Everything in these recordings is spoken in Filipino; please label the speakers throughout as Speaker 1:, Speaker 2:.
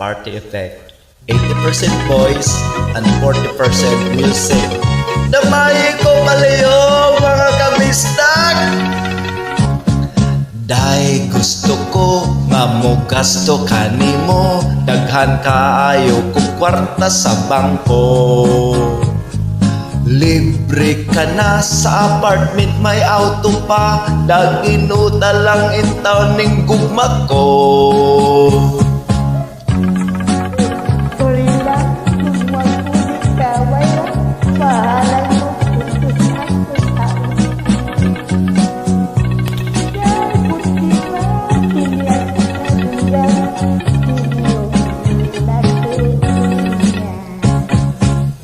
Speaker 1: party effect. 80% voice and 40% music. Damay ko palayo mga kabistak! Day gusto ko nga mo gasto kanimo, daghan kaayo ko kwarta sa bangko. Libre ka na sa apartment, may auto pa, daginuta lang in town ning gugma ko.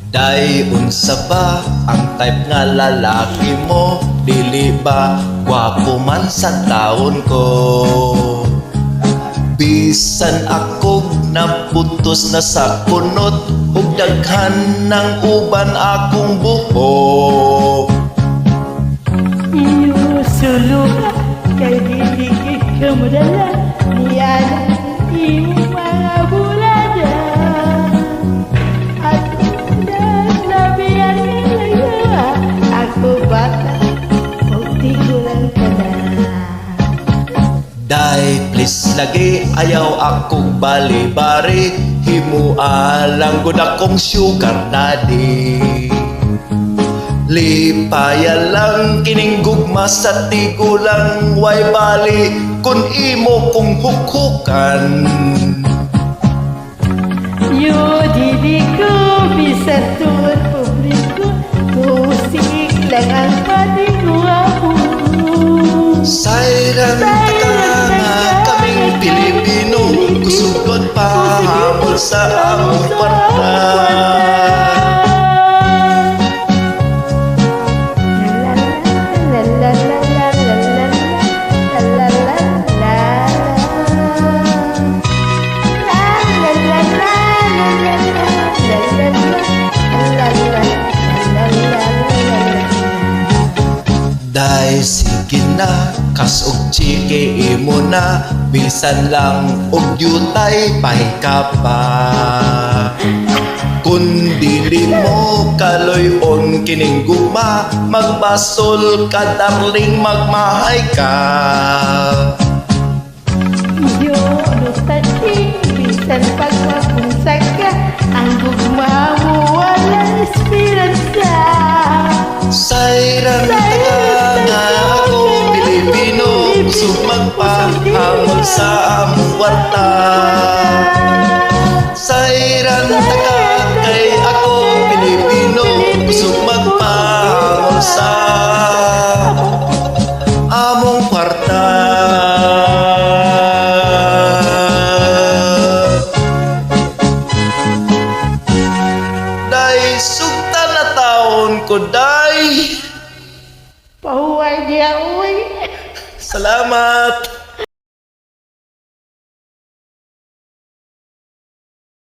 Speaker 1: Day unsa ba ang type nga lalaki mo? Dili ba gwapo man sa taon ko? Bisan ako naputos na sa kunot, ug daghan ng uban akong buhok.
Speaker 2: Iyo sulok kay dili ka madala, niyan iyo mga bulada.
Speaker 1: Day, please lagi, ayaw akong bali-bari, himua lang gud akong sugar daddy. Lipaya lang kining gugma sa tigulang, way bali kun imo kong hukhukan.
Speaker 2: Yo dili ko bisa tuon publiko, musik lang ang pati ko ako.
Speaker 1: Sayran taka nga kaming Pilipino, kusugod pa hamol sa among kwarta. Day, sige na, kas og chike imo na, bisan lang og yutay pahika pa. Kun dili mo kaloy-on kining gugma, magbasol ka darling, magmahay ka.
Speaker 2: Iyo nostalgic, bisan pagmapunsak ka, ang gugma mo walang esperanza.
Speaker 1: Sayran taka nga ako Pilipino, kusog magpahamol sa among kwarta. Sayran taka kay ako Pilipino, kusog magpahamol sa among kwarta. Day, sugta na taon ko day.
Speaker 2: Pahuway dia uy.
Speaker 1: Salamat!